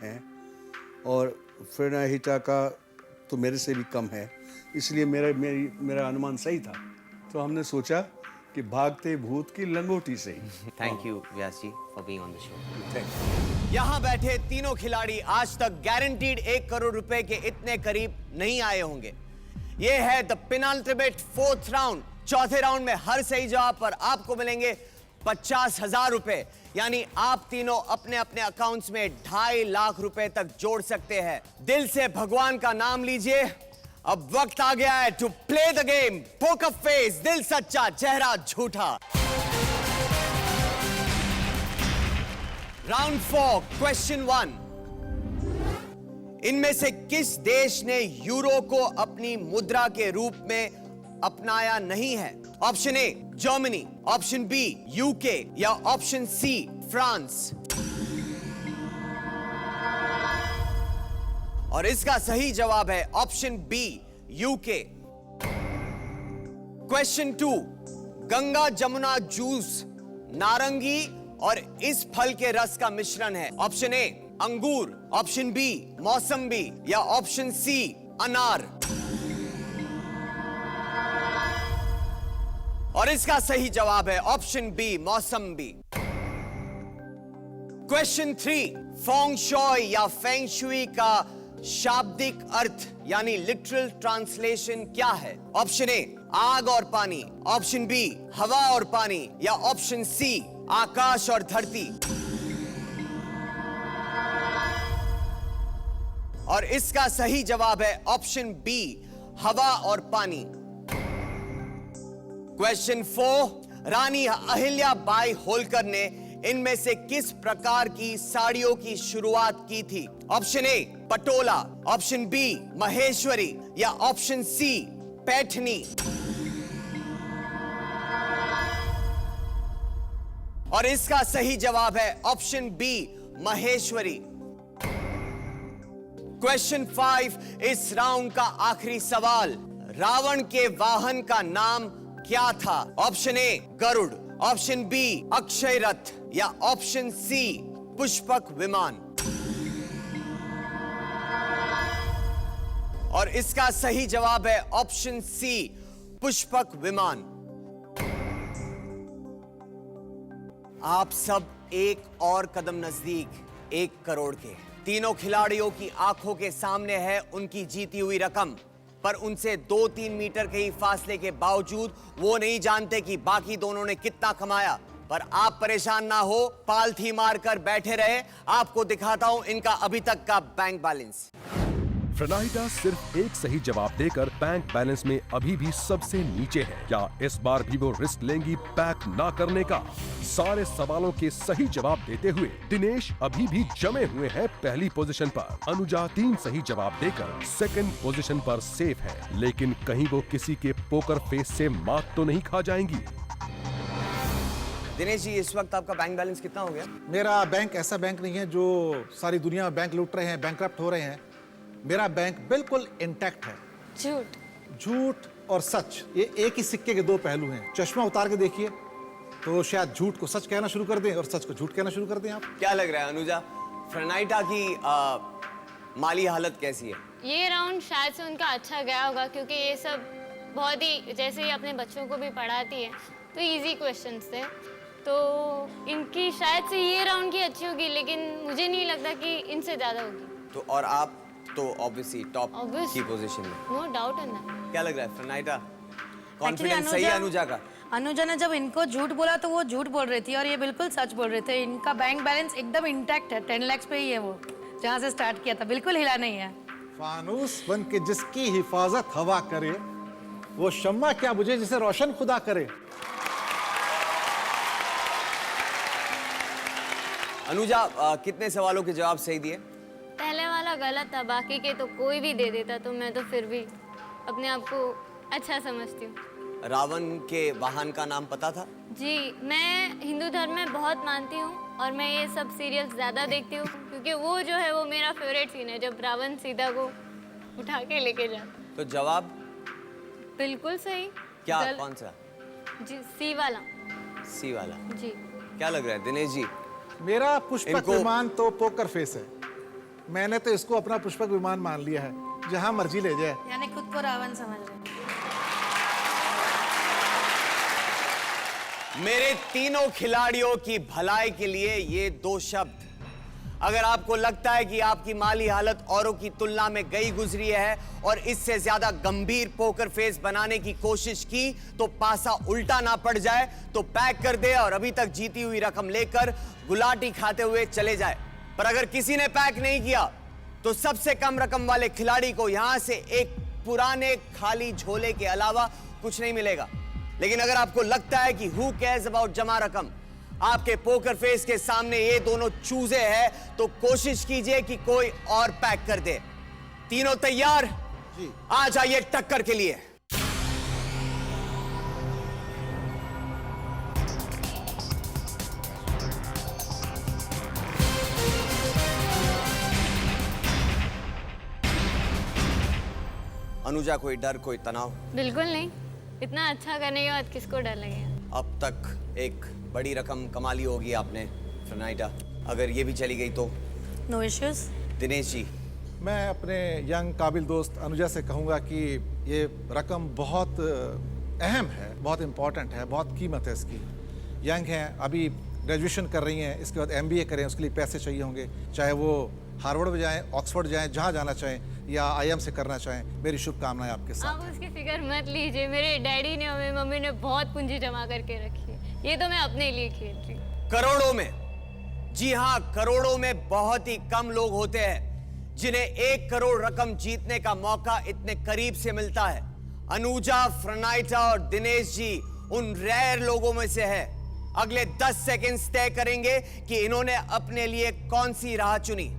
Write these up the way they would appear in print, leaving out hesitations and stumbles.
है और फ्रेनाहिटा का तो मेरे से भी कम है, इसलिए मेरा अनुमान सही था। तो हमने सोचा कि भागते भूत की लंगोटी से ही। Thank you Vyas ji for being on the show. Thank you. यहाँ बैठे तीनों खिलाड़ी आज तक गारंटीड 1 करोड़ रुपए के इतने करीब नहीं आए होंगे। ये है द पेनल्टिमेट 4th राउंड। चौथे राउंड में हर सही जवाब पर आपको मिलेंगे 50,000 रुपए, यानी आप तीनों अपने अपने अकाउंट्स में 2.5 लाख रुपए तक जोड़ सकते हैं। दिल से भगवान का नाम लीजिए। अब वक्त आ गया है to play the game. Poker face, दिल सच्चा चेहरा झूठा। Round 4, question 1। इनमें से किस देश ने यूरो को अपनी मुद्रा के रूप में अपनाया नहीं है? Option A Germany, option B UK या ऑप्शन सी फ्रांस। और इसका सही जवाब है option B UK. Question 2, Ganga Jamuna juice नारंगी और इस फल के रस का मिश्रण है। ऑप्शन ए अंगूर, ऑप्शन बी मौसम्बी या ऑप्शन सी अनार। और इसका सही जवाब है ऑप्शन बी मौसम्बी। क्वेश्चन 3, फेंग शूई या फेंग शुई का शाब्दिक अर्थ यानी लिटरल ट्रांसलेशन क्या है? ऑप्शन ए आग और पानी, ऑप्शन बी हवा और पानी या ऑप्शन सी आकाश और धरती। और इसका सही जवाब है ऑप्शन बी हवा और पानी। क्वेश्चन 4, रानी अहिल्या बाई होलकर ने इनमें से किस प्रकार की साड़ियों की शुरुआत की थी? Option A Patola, option B Maheshwari या ऑप्शन सी पैठनी। और इसका सही जवाब है ऑप्शन बी महेश्वरी। क्वेश्चन 5, इस राउंड का आखिरी सवाल। रावण के वाहन का नाम क्या था? Option A Garuda, option B Akshay Rath या ऑप्शन सी पुष्पक विमान। और इसका सही जवाब है ऑप्शन सी पुष्पक विमान। आप सब एक और कदम नजदीक 1 करोड़ के। तीनों खिलाड़ियों की आंखों के सामने है उनकी जीती हुई रकम, पर उनसे 2-3 मीटर के ही फासले के बावजूद वो नहीं जानते कि बाकी दोनों ने कितना कमाया। पर आप परेशान ना हो, पालथी मारकर बैठे रहे, आपको दिखाता हूं इनका अभी तक का बैंक बैलेंस। फ्रेनाहिटा सिर्फ एक सही जवाब देकर बैंक बैलेंस में अभी भी सबसे नीचे है। क्या इस बार भी वो रिस्क लेंगी पैक ना करने का? सारे सवालों के सही जवाब देते हुए दिनेश अभी भी जमे हुए हैं पहली पोजीशन पर। अनुजा 3 सही जवाब देकर सेकंड पोजीशन पर सेफ है, लेकिन कहीं वो किसी के पोकर फेस से मात तो नहीं खा जाएंगी। दिनेश जी, इस वक्त आपका बैंक बैलेंस कितना हो गया? मेरा बैंक ऐसा बैंक नहीं है जो सारी दुनिया में बैंक लूट रहे हैं, बैंकक्रप्ट हो रहे हैं। मेरा बैंक बिल्कुल इंटैक्ट है। झूठ और सच ये एक ही सिक्के के 2 पहलू हैं। चश्मा उतार के देखिए तो शायद झूठ को सच कहना शुरू कर दें और सच को झूठ कहना शुरू कर दें आप। क्या लग रहा है अनुजा, फ्रेनाहिटा की माली हालत कैसी है? ये राउंड शायद से उनका अच्छा गया होगा, क्योंकि ये सब बहुत ही, जैसे ही अपने बच्चों को भी पढ़ाती है, तो इजी क्वेश्चंस थे, तो इनकी शायद से ये राउंड की अच्छी होगी, लेकिन मुझे नहीं लगता कि इनसे ज्यादा होगी। तो और आप तो ऑब्वियसली टॉप की पोजीशन में, नो डाउट इन दैट। क्या लग रहा है फ्रेनाहिटा, कॉन्फिडेंस सही है अनुजा का? अनुजा ने जब इनको झूठ बोला तो वो झूठ बोल रही थी और ये बिल्कुल सच बोल रहे थे। इनका बैंक बैलेंस एकदम इंटैक्ट है, 10 लाख पे ही है वो, जहाँ से स्टार्ट किया था, बिल्कुल हिला नहीं है। फानूस बन के जिसकी हिफाजत हवा करे, वो शम्मा क्या बुझे जिसे रोशन खुदा करे। अनुजा, कितने सवालों के जवाब सही दिए? पहले वाला गलत था, बाकी के तो कोई भी दे देता, तो मैं तो फिर भी अपने आप को अच्छा समझती हूँ। रावण के वाहन का नाम पता था? जी, मैं हिंदू धर्म में बहुत मानती हूँ और मैं ये सब सीरियल्स ज़्यादा देखती हूँ, क्योंकि वो जो है वो मेरा फेवरेट सीन है, जब रावण सीता को उठा के लेके जाता। तो जवाब बिल्कुल सही। क्या, कौन सा? जी, सी वाला। सी वाला। जी। क्या लग रहा है दिनेश जी? मेरा पुष्पक विमान तो पोकर फेस है। मैंने तो इसको अपना पुष्पक विमान मान लिया है, जहां मर्जी ले जाए। यानी खुद को रावण समझ रहे हैं। मेरे तीनों खिलाड़ियों की भलाई के लिए ये दो शब्द, अगर आपको लगता है कि आपकी माली हालत औरों की तुलना में गई गुजरी है और इससे ज्यादा गंभीर पोकर फेस बनाने की कोशिश की तो पासा उल्टा ना पड़ जाए तो पैक कर दे और अभी तक जीती हुई रकम लेकर गुलाटी खाते हुए चले जाए। पर अगर किसी ने पैक नहीं किया तो सबसे कम रकम वाले खिलाड़ी को यहां से एक पुराने खाली झोले के अलावा कुछ नहीं मिलेगा। लेकिन अगर आपको लगता है कि हु केयर्स अबाउट जमा रकम, आपके पोकर फेस के सामने ये दोनों चूजे हैं, तो कोशिश कीजिए कि कोई और पैक कर दे। तीनों तैयार? जी। आ जाइए टक्कर के लिए। अनुजा, कोई डर, कोई तनाव? बिल्कुल नहीं, इतना अच्छा करने के बाद किसको डर लगेगा। अब तक एक बड़ी रकम कमा ली होगी आपने फ्रनाइटा, अगर ये भी चली गई तो? No issues. दिनेश जी? मैं अपने यंग काबिल दोस्त अनुजा से कहूँगा कि ये रकम बहुत अहम है, बहुत इम्पॉर्टेंट है, बहुत कीमत है इसकी। यंग हैं, अभी ग्रेजुएशन कर रही हैं, इसके बाद MBA करें, उसके लिए पैसे चाहिए होंगे, चाहे वो हार्वर्ड में जाएं, ऑक्सफोर्ड जाएं, जहाँ जाना चाहें, या IIM से करना चाहें। मेरी शुभकामनाएं आपके साथ। आप उसकी फिक्र मत लीजिए, मेरे डैडी ने और मेरी मम्मी ने बहुत पूंजी जमा करके रखी है, ये तो मैं अपने लिए खेल रही हूँ। करोड़ों में, जी हाँ करोड़ों में बहुत ही कम लोग होते हैं जिन्हें 1 करोड़ रकम जीतने का मौका इतने करीब से मिलता है। अनुजा, फ्रनाइटा और दिनेश जी उन रेयर लोगों में से है। अगले 10 सेकंड्स तय करेंगे कि इन्होंने अपने लिए कौन सी राह चुनी,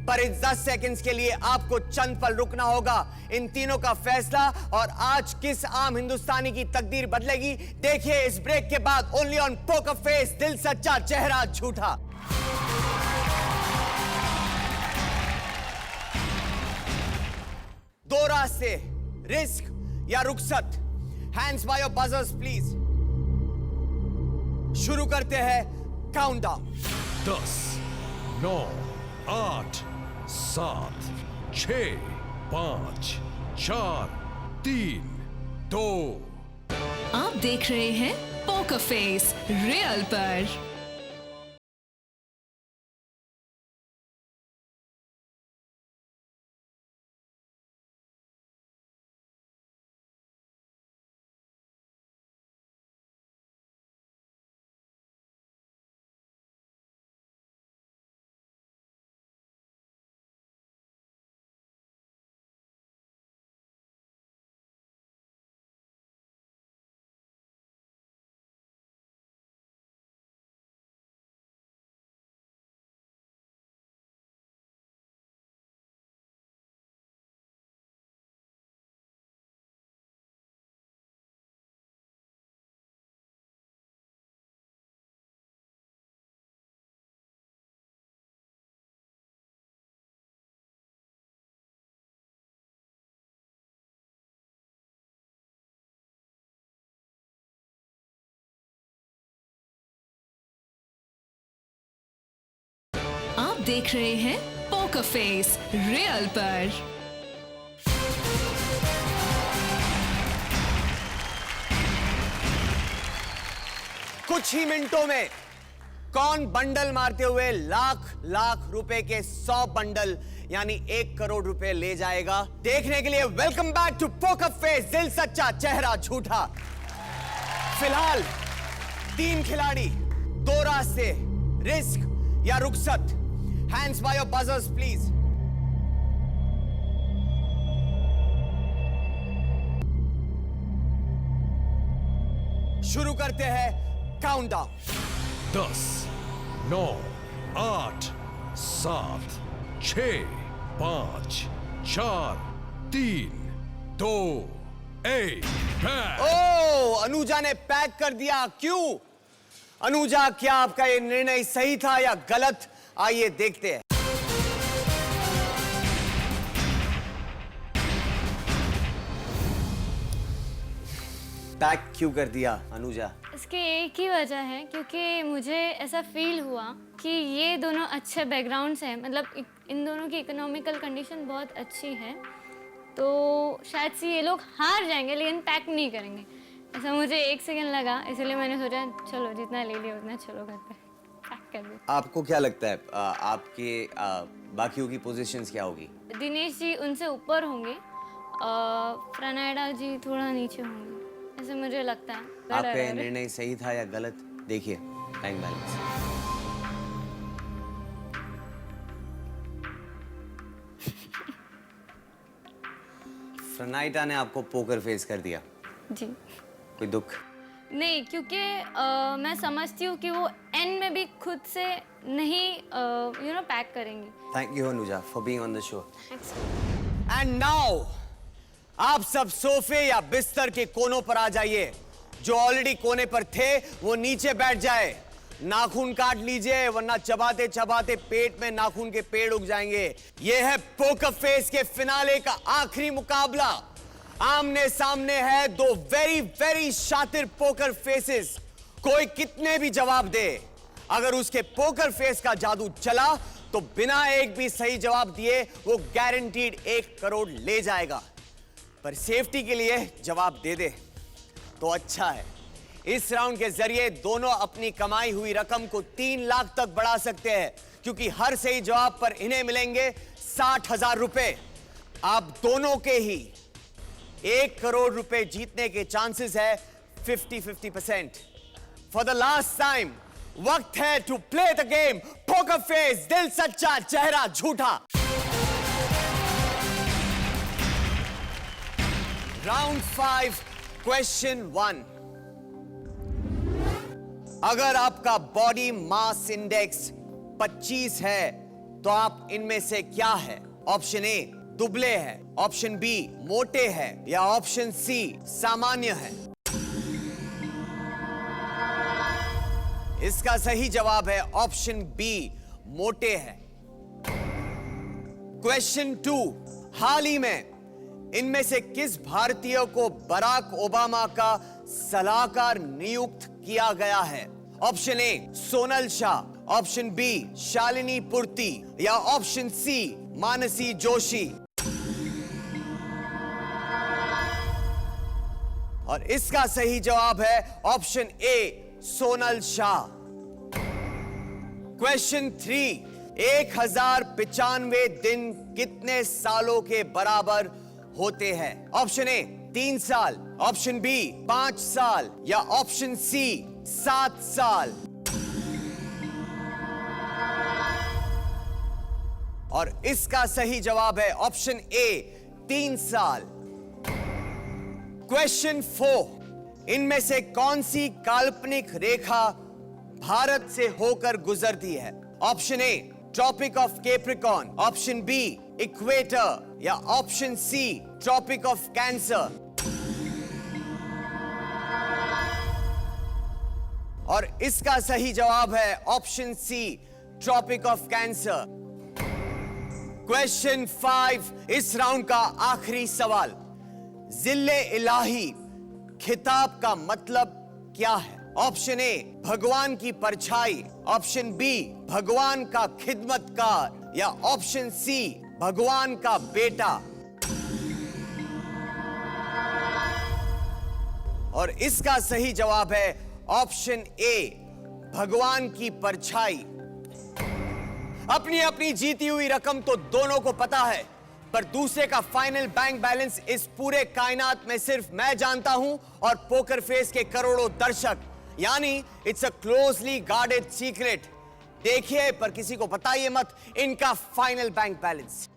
पर इस 10 सेकंड्स के लिए आपको चंद पल रुकना होगा। इन तीनों का फैसला और आज किस आम हिंदुस्तानी की तकदीर बदलेगी, देखिए इस ब्रेक के बाद ओनली ऑन पोकर फेस, दिल सच्चा चेहरा झूठा। दो रास्ते, रिस्क या रुखसत। Hands by your buzzers please. शुरू करते हैं काउंटडाउन। 10, 9, 8, 7, 6, 5, 4, 3, 2। आप देख रहे हैं पोकर फेस रियल पर। आप देख रहे हैं पोकर फेस रियल पर। कुछ ही मिनटों में कौन बंडल मारते हुए लाख लाख रुपए के 100 बंडल यानी 1 करोड़ रुपए ले जाएगा, देखने के लिए welcome back to poker face, दिल सच्चा चेहरा झूठा। फिलहाल 3 खिलाड़ी, 2 रास्ते, रिस्क या रुखसत। Hands by your buzzers please. शुरू करते हैं काउंटडाउन। 10, 9, 8, 7, 6, 5, 4, 3, 2, 1। ओ, अनुजा ने पैक कर दिया, क्यों? अनुजा, क्या आपका ये निर्णय सही था या गलत? आइए देखते हैं। पैक क्यों कर दिया अनुजा? इसकी एक ही वजह है, क्योंकि मुझे ऐसा फील हुआ कि ये दोनों अच्छे बैकग्राउंड्स हैं, मतलब इन दोनों की इकोनॉमिकल कंडीशन बहुत अच्छी है, तो शायद से ये लोग हार जाएंगे लेकिन पैक नहीं करेंगे। ऐसा मुझे 1 सेकंड लगा, इसलिए मैंने सोचा चलो जितना ले लिया उतना चलो करते हैं, पैक कर दो। आपको क्या लगता है आपके बाकियों की पोजीशंस क्या होगी? दिनेश जी उनसे ऊपर होंगे, प्रणयदा जी थोड़ा नीचे होंगे, ऐसे मुझे लगता है। आपका ये निर्णय सही था या गलत? देखिए बैंक बैलेंस। प्रणयदा ने आपको पोकर फेस कर दिया जी। कोई दुख? नहीं, क्योंकि मैं समझती हूँ कि वो एंड में भी खुद से नहीं पैक करेंगी। Thank you Anuja for being on the show. And now आप सब सोफे या बिस्तर के कोनों पर आ जाइए। जो ऑलरेडी कोने पर थे वो नीचे बैठ जाए। नाखून काट लीजिए वरना चबाते चबाते पेट में नाखून के पेड़ उग जाएंगे। ये है पोकर फेस के फिनाले का आखिरी मुकाबला। आमने सामने है दो वेरी वेरी शातिर पोकर फेसेस। कोई कितने भी जवाब दे, अगर उसके पोकर फेस का जादू चला तो बिना एक भी सही जवाब दिए वो गारंटीड 1 करोड़ ले जाएगा। पर सेफ्टी के लिए जवाब दे दे तो अच्छा है। इस राउंड के जरिए दोनों अपनी कमाई हुई रकम को 3 लाख तक बढ़ा सकते हैं, क्योंकि हर सही जवाब पर इन्हें मिलेंगे 60,000 रुपए। आप दोनों के ही 1 करोड़ रुपए जीतने के चांसेस है 50-50%। फॉर द लास्ट टाइम वक्त है to play the game poker face, दिल सच्चा चेहरा झूठा। Round 5 question 1। अगर आपका बॉडी मास इंडेक्स 25 है तो आप इनमें से क्या है? ऑप्शन ए दुबले है, ऑप्शन बी मोटे है, या ऑप्शन सी सामान्य है। इसका सही जवाब है ऑप्शन बी मोटे है। क्वेश्चन 2। हाल ही में इनमें से किस भारतीय को बराक ओबामा का सलाहकार नियुक्त किया गया है? Option A Sonal Shah, option B Shalini Purti, या ऑप्शन सी मानसी जोशी। और इसका सही जवाब है option A Sonal Shah. Question 3। 1095 दिन कितने सालों के बराबर होते हैं? ऑप्शन ए 3 साल, ऑप्शन बी 5 साल, या ऑप्शन सी 7 साल। और इसका सही जवाब है ऑप्शन ए 3 साल। क्वेश्चन 4। इनमें से कौन सी काल्पनिक रेखा भारत से होकर गुजरती है? Option A tropic of Capricorn, option B equator, या option C tropic of cancer. और इसका सही जवाब है option C tropic of cancer. Question 5 इस राउंड का आखिरी सवाल। जिल्ले इलाही खिताब का मतलब क्या है? ऑप्शन ए भगवान की परछाई, ऑप्शन बी भगवान का खिदमतकार, या ऑप्शन सी भगवान का बेटा। और इसका सही जवाब है ऑप्शन ए भगवान की परछाई। अपनी अपनी जीती हुई रकम तो दोनों को पता है, पर दूसरे का फाइनल बैंक बैलेंस इस पूरे कायनात में सिर्फ मैं जानता हूं और पोकर फेस के करोड़ों दर्शक। यानी it's a closely guarded secret. देखिए पर किसी को बताइए मत इनका फाइनल बैंक बैलेंस।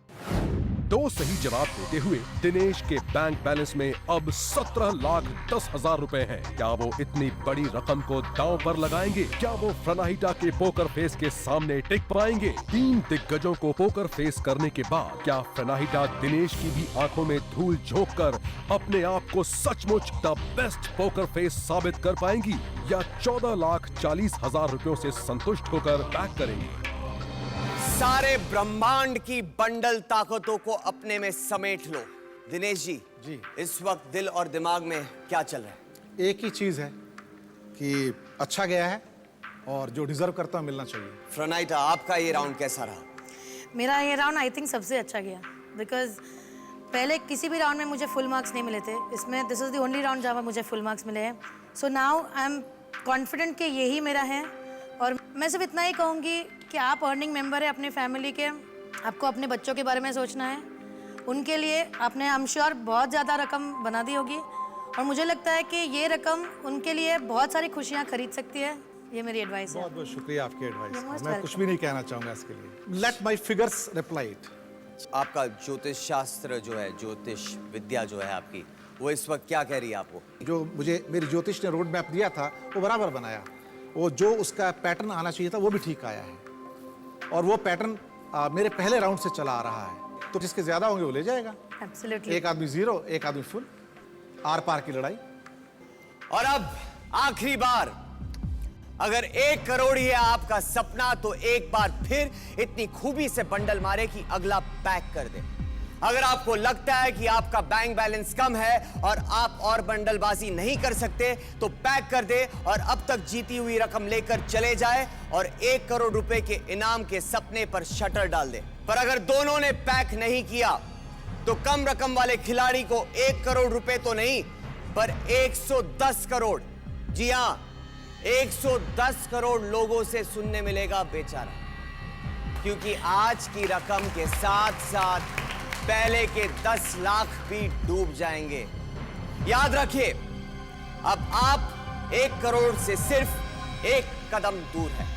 2 सही जवाब देते हुए दिनेश के बैंक बैलेंस में अब 17,10,000 रुपए हैं। क्या वो इतनी बड़ी रकम को दांव पर लगाएंगे? क्या वो प्रणहिता के पोकर फेस के सामने टिक पाएंगे? 3 दिग्गजों को पोकर फेस करने के बाद क्या प्रणहिता दिनेश की भी आंखों में धूल झोंककर अपने आप को सचमुच द बेस्ट पोकर फेस साबित कर पाएंगी, या 14,40,000 रुपयों से संतुष्ट होकर पैक करेंगी? सारे ब्रह्मांड की बंडल ताकतों को अपने में समेट लो। दिनेश जी, इस वक्त दिल और दिमाग में क्या चल रहा है? एक ही चीज है कि अच्छा गया है और जो डिजर्व करता है मिलना चाहिए। फ्रनाइटा, आपका ये राउंड कैसा रहा? मेरा ये राउंड आई थिंक सबसे अच्छा गया, बिकॉज पहले किसी भी राउंड में मुझे फुल मार्क्स नहीं मिले थे, इसमें this is the only round जहाँ पर मुझे फुल मार्क्स मिले हैं। So now I am confident कि यही मेरा है। और मैं सिर्फ इतना ही कहूँगी कि आप अर्निंग मेंबर हैं अपनी फैमिली के, आपको अपने बच्चों के बारे में सोचना है, उनके लिए आपने आई एम श्योर बहुत ज़्यादा रकम बना दी होगी, और मुझे लगता है कि ये रकम उनके लिए बहुत सारी खुशियाँ खरीद सकती है। ये मेरी एडवाइस है। बहुत बहुत शुक्रिया आपके एडवाइस You're का। most मैं कुछ भी नहीं कहना चाहूँगा इसके लिए। Let my figures reply it. आपका ज्योतिष शास्त्र जो है, ज्योतिष विद्या जो है आपकी, वो इस वक्त क्या कह रही है आपको? जो मुझे मेरी ज्योतिष ने रोड मैप दिया था वो बराबर बनाया, वो जो उसका पैटर्न आना चाहिए था वो भी ठीक आया है, और वो पैटर्न मेरे पहले राउंड से चला आ रहा है। तो जिसके ज्यादा होंगे वो ले जाएगा। एब्सोल्युटली। एक आदमी 0, एक आदमी फुल, आर पार की लड़ाई। और अब आखिरी बार, अगर 1 करोड़ ही है आपका सपना, तो एक बार फिर इतनी खूबी से बंडल मारे कि अगला पैक कर दे। अगर आपको लगता है कि आपका बैंक बैलेंस कम है और आप और बंडलबाजी नहीं कर सकते, तो पैक कर दे और अब तक जीती हुई रकम लेकर चले जाए और 1 करोड़ रुपए के इनाम के सपने पर शटर डाल दे। पर अगर दोनों ने पैक नहीं किया, तो कम रकम वाले खिलाड़ी को 1 करोड़ रुपए तो नहीं, पर 110 करोड़, जी हां, 110 करोड़ लोगों से सुनने मिलेगा बेचारा, क्योंकि आज की रकम के साथ साथ पहले के 10 लाख भी डूब जाएंगे। याद रखिए, अब आप 1 करोड़ से सिर्फ 1 कदम दूर है।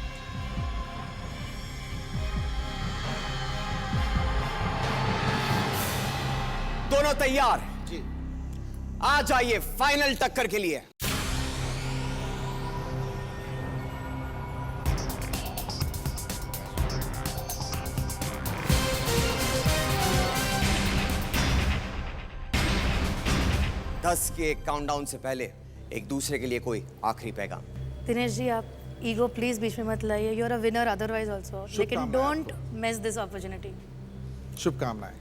दोनों तैयार? जी। आ जाइए फाइनल टक्कर के लिए। दस के काउंटडाउन से पहले एक दूसरे के लिए कोई आखिरी पैगाम? दिनेश जी, आप ईगो प्लीज बीच में मत लाइए। You are a winner otherwise also, लेकिन डोंट मिस दिस अपॉर्चुनिटी। शुभकामनाएं।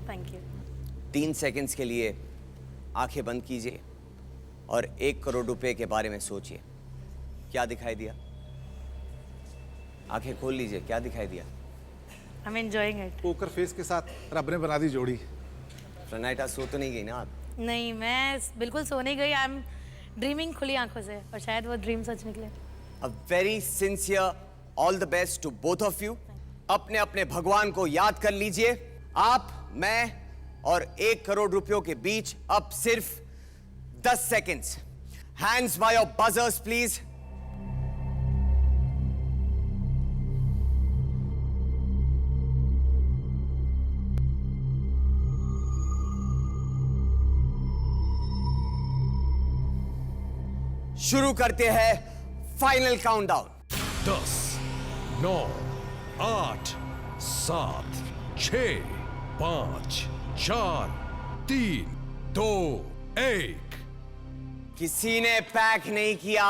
Thank you. 3 सेकंड्स के लिए आंखें बंद कीजिए और 1 करोड़ रुपए के बारे में सोचिए। क्या दिखाई दिया? आंखें खोल लीजिए, क्या दिखाई दिया? I am enjoying it. Poker face के साथ रब ने बना दी जोड़ी। फ्रनाइटा, सो तो नहीं गई ना आप? नहीं, मैं बिल्कुल सो नहीं गई। आई एम ड्रीमिंग खुली आंखों से, और शायद वो ड्रीम सच निकले। A very sincere all the best to both of you. अपने अपने भगवान को याद कर लीजिए। आप, मैं और 1 करोड़ रुपयों के बीच अब सिर्फ 10 seconds. Hands by your buzzers please. शुरू करते हैं फाइनल काउंटडाउन। 10, 9, 8, 7, 6, 5, 4, 3, 2, 1। किसी ने पैक नहीं किया,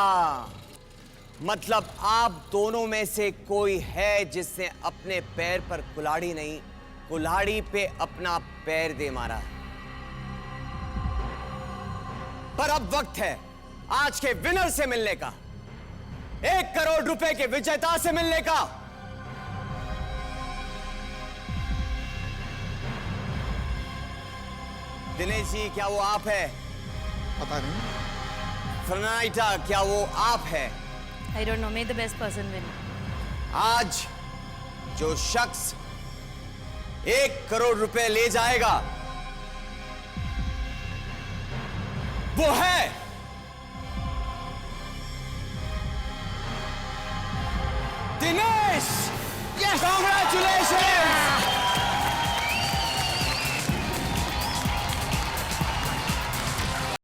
मतलब आप दोनों में से कोई है जिसने अपने पैर पर कुल्हाड़ी नहीं, कुल्हाड़ी पे अपना पैर दे मारा है। पर अब वक्त है आज के विनर से मिलने का, 1 करोड़ रुपए के विजेता से मिलने का। दिनेश जी, क्या वो आप है? पता नहीं। फ्रनाइटा, क्या वो आप है? I don't know, may the best person win. आज जो शख्स 1 करोड़ रुपए ले जाएगा वो है दिनेश। Congratulations!